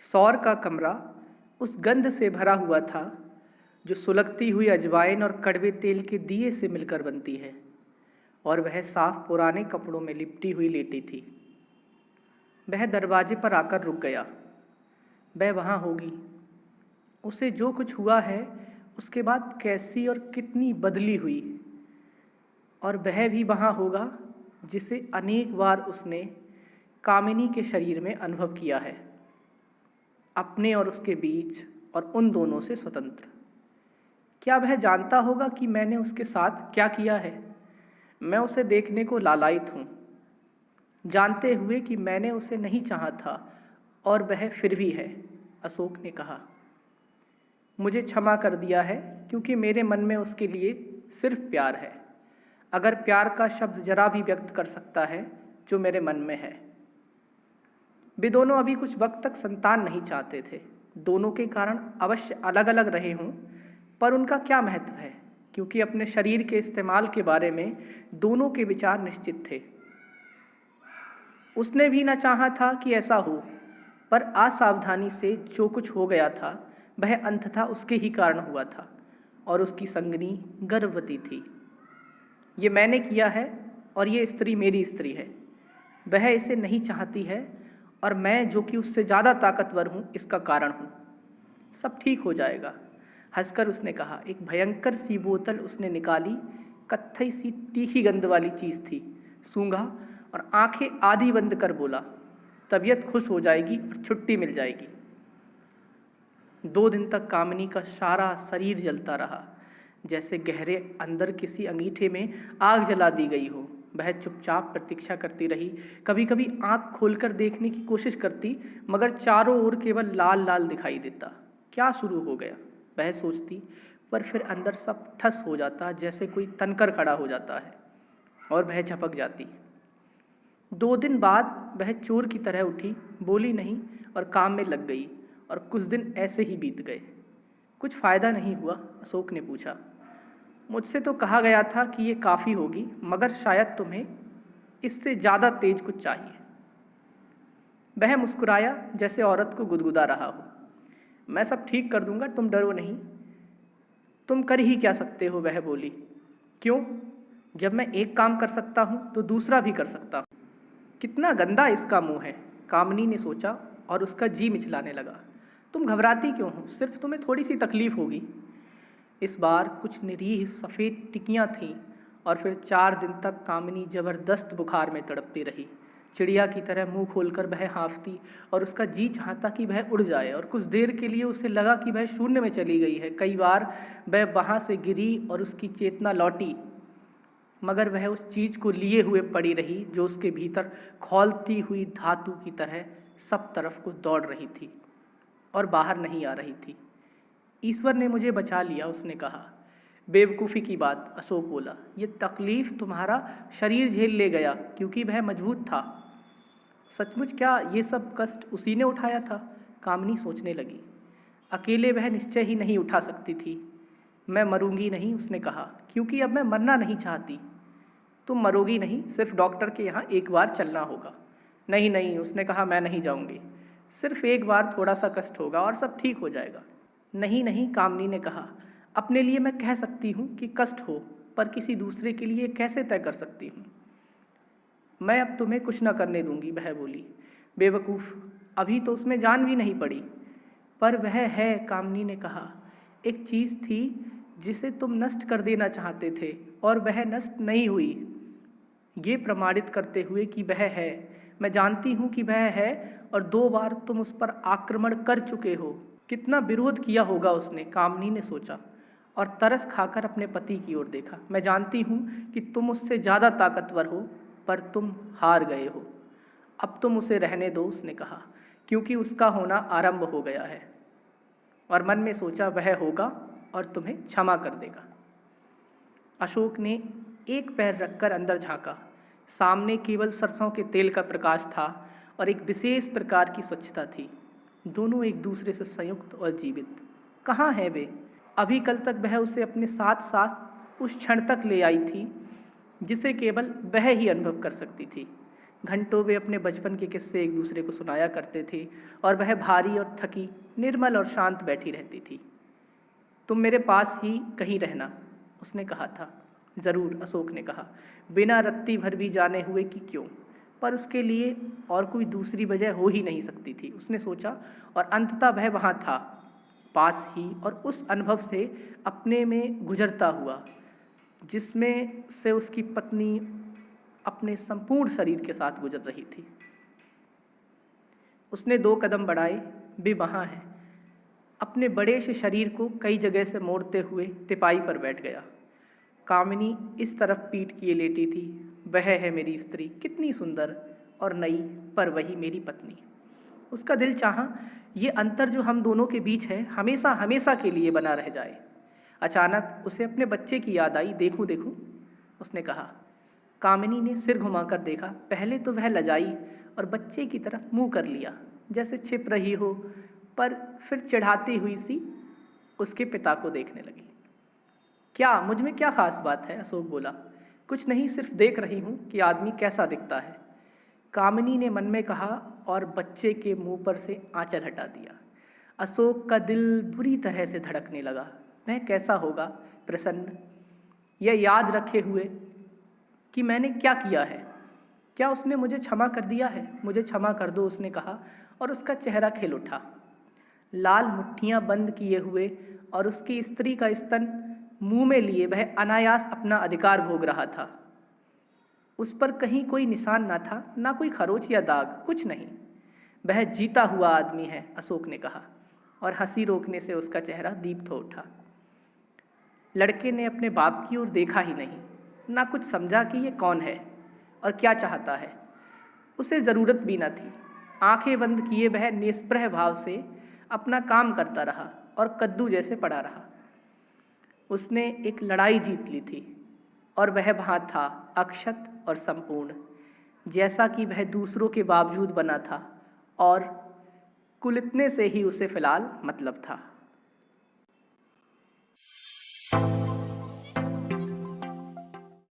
सौर का कमरा उस गंध से भरा हुआ था जो सुलगती हुई अजवाइन और कड़वे तेल के दिए से मिलकर बनती है, और वह साफ पुराने कपड़ों में लिपटी हुई लेटी थी। वह दरवाजे पर आकर रुक गया। वह वहाँ होगी। उसे जो कुछ हुआ है उसके बाद कैसी और कितनी बदली हुई, और वह भी वहाँ होगा जिसे अनेक बार उसने कामिनी के शरीर में अनुभव किया है, अपने और उसके बीच और उन दोनों से स्वतंत्र। क्या वह जानता होगा कि मैंने उसके साथ क्या किया है? मैं उसे देखने को लालायित हूँ, जानते हुए कि मैंने उसे नहीं चाहा था, और वह फिर भी है। अशोक ने कहा, मुझे क्षमा कर दिया है क्योंकि मेरे मन में उसके लिए सिर्फ प्यार है, अगर प्यार का शब्द जरा भी व्यक्त कर सकता है जो मेरे मन में है। वे दोनों अभी कुछ वक्त तक संतान नहीं चाहते थे। दोनों के कारण अवश्य अलग अलग रहे हों, पर उनका क्या महत्व है, क्योंकि अपने शरीर के इस्तेमाल के बारे में दोनों के विचार निश्चित थे। उसने भी न चाहा था कि ऐसा हो, पर असावधानी से जो कुछ हो गया था वह अंततः उसके ही कारण हुआ था, और उसकी संगनी गर्भवती थी। ये मैंने किया है और ये स्त्री मेरी स्त्री है। वह इसे नहीं चाहती है और मैं, जो कि उससे ज़्यादा ताकतवर हूँ, इसका कारण हूँ। सब ठीक हो जाएगा, हंसकर उसने कहा। एक भयंकर सी बोतल उसने निकाली। कत्थई सी तीखी गंध वाली चीज़ थी। सूंघा और आंखें आधी बंद कर बोला, तबीयत खुश हो जाएगी और छुट्टी मिल जाएगी। 2 दिन तक कामिनी का सारा शरीर जलता रहा, जैसे गहरे अंदर किसी अंगीठे में आग जला दी गई हो। वह चुपचाप प्रतीक्षा करती रही। कभी कभी आंख खोलकर देखने की कोशिश करती, मगर चारों ओर केवल लाल लाल दिखाई देता। क्या शुरू हो गया, वह सोचती, पर फिर अंदर सब ठस हो जाता, जैसे कोई तनकर खड़ा हो जाता है, और वह झपक जाती। 2 दिन बाद वह चोर की तरह उठी, बोली नहीं और काम में लग गई, और कुछ दिन ऐसे ही बीत गए। कुछ फ़ायदा नहीं हुआ? अशोक ने पूछा। मुझसे तो कहा गया था कि ये काफ़ी होगी, मगर शायद तुम्हें इससे ज़्यादा तेज कुछ चाहिए। वह मुस्कुराया, जैसे औरत को गुदगुदा रहा हो। मैं सब ठीक कर दूंगा, तुम डरो नहीं। तुम कर ही क्या सकते हो? वह बोली। क्यों? जब मैं एक काम कर सकता हूँ तो दूसरा भी कर सकता हूँ। कितना गंदा इसका मुँह है, कामिनी ने सोचा, और उसका जी मिचलाने लगा। तुम घबराती क्यों हो? सिर्फ तुम्हें थोड़ी सी तकलीफ होगी। इस बार कुछ निरीह सफ़ेद टिकियाँ थीं, और फिर 4 दिन तक कामिनी जबरदस्त बुखार में तड़पती रही। चिड़िया की तरह मुंह खोलकर वह हाँफती, और उसका जी चाहता कि वह उड़ जाए, और कुछ देर के लिए उसे लगा कि वह शून्य में चली गई है। कई बार वह वहाँ से गिरी और उसकी चेतना लौटी, मगर वह उस चीज़ को लिए हुए पड़ी रही जो उसके भीतर खौलती हुई धातु की तरह सब तरफ को दौड़ रही थी और बाहर नहीं आ रही थी। ईश्वर ने मुझे बचा लिया, उसने कहा। बेवकूफ़ी की बात, अशोक बोला। ये तकलीफ़ तुम्हारा शरीर झेल ले गया क्योंकि वह मजबूत था। सचमुच क्या ये सब कष्ट उसी ने उठाया था? कामिनी सोचने लगी। अकेले वह निश्चय ही नहीं उठा सकती थी। मैं मरूंगी नहीं, उसने कहा, क्योंकि अब मैं मरना नहीं चाहती। तुम मरोगी नहीं, सिर्फ डॉक्टर के यहाँ एक बार चलना होगा। नहीं नहीं, उसने कहा, मैं नहीं जाऊंगी। सिर्फ एक बार थोड़ा सा कष्ट होगा और सब ठीक हो जाएगा। नहीं नहीं, कामिनी ने कहा, अपने लिए मैं कह सकती हूँ कि कष्ट हो, पर किसी दूसरे के लिए कैसे तय कर सकती हूँ? मैं अब तुम्हें कुछ न करने दूंगी, वह बोली। बेवकूफ़, अभी तो उसमें जान भी नहीं पड़ी। पर वह है, कामिनी ने कहा। एक चीज़ थी जिसे तुम नष्ट कर देना चाहते थे, और वह नष्ट नहीं हुई, ये प्रमाणित करते हुए कि वह है। मैं जानती हूँ कि वह है, और 2 बार तुम उस पर आक्रमण कर चुके हो। कितना विरोध किया होगा उसने, कामिनी ने सोचा, और तरस खाकर अपने पति की ओर देखा। मैं जानती हूँ कि तुम उससे ज़्यादा ताकतवर हो, पर तुम हार गए हो। अब तुम उसे रहने दो, उसने कहा, क्योंकि उसका होना आरंभ हो गया है। और मन में सोचा, वह होगा और तुम्हें क्षमा कर देगा। अशोक ने एक पैर रखकर अंदर झांका। सामने केवल सरसों के तेल का प्रकाश था और एक विशेष प्रकार की स्वच्छता थी। दोनों एक दूसरे से संयुक्त और जीवित। कहाँ है वे? अभी कल तक वह उसे अपने साथ साथ उस क्षण तक ले आई थी जिसे केवल वह ही अनुभव कर सकती थी। घंटों वे अपने बचपन के किस्से एक दूसरे को सुनाया करते थे और वह भारी और थकी, निर्मल और शांत बैठी रहती थी। तुम मेरे पास ही कहीं रहना, उसने कहा था। ज़रूर, अशोक ने कहा, बिना रत्ती भर भी जाने हुए कि क्यों, पर उसके लिए और कोई दूसरी वजह हो ही नहीं सकती थी, उसने सोचा। और अंततः वह वहाँ था, पास ही, और उस अनुभव से अपने में गुजरता हुआ जिसमें से उसकी पत्नी अपने संपूर्ण शरीर के साथ गुजर रही थी। उसने 2 कदम बढ़ाए, वे वहाँ है। अपने बड़े से शरीर को कई जगह से मोड़ते हुए तिपाई पर बैठ गया। कामिनी इस तरफ पीठ किए लेटी थी। वह है मेरी स्त्री, कितनी सुंदर और नई, पर वही मेरी पत्नी। उसका दिल चाहा ये अंतर जो हम दोनों के बीच है हमेशा हमेशा के लिए बना रह जाए। अचानक उसे अपने बच्चे की याद आई। देखूं देखूं, उसने कहा। कामिनी ने सिर घुमाकर देखा। पहले तो वह लजाई और बच्चे की तरफ मुंह कर लिया, जैसे छिप रही हो, पर फिर चिढ़ाती हुई सी उसके पिता को देखने लगी। क्या मुझ में क्या खास बात है, अशोक बोला। कुछ नहीं, सिर्फ देख रही हूँ कि आदमी कैसा दिखता है, कामिनी ने मन में कहा और बच्चे के मुंह पर से आंचल हटा दिया। अशोक का दिल बुरी तरह से धड़कने लगा। वह कैसा होगा, प्रसन्न, यह याद रखे हुए कि मैंने क्या किया है। क्या उसने मुझे क्षमा कर दिया है? मुझे क्षमा कर दो, उसने कहा, और उसका चेहरा खिल उठा। लाल मुट्ठियां बंद किए हुए और उसकी स्त्री का स्तन मुंह में लिए वह अनायास अपना अधिकार भोग रहा था। उस पर कहीं कोई निशान ना था, ना कोई खरोच या दाग, कुछ नहीं। वह जीता हुआ आदमी है, अशोक ने कहा, और हंसी रोकने से उसका चेहरा दीप्त हो उठा। लड़के ने अपने बाप की ओर देखा ही नहीं, ना कुछ समझा कि ये कौन है और क्या चाहता है। उसे ज़रूरत भी न थी। आंखें बंद किए वह निष्प्रह भाव से अपना काम करता रहा और कद्दू जैसे पड़ा रहा। उसने एक लड़ाई जीत ली थी और वह वहाँ था, अक्षत और संपूर्ण, जैसा कि वह दूसरों के बावजूद बना था, और कुल इतने से ही उसे फिलहाल मतलब था।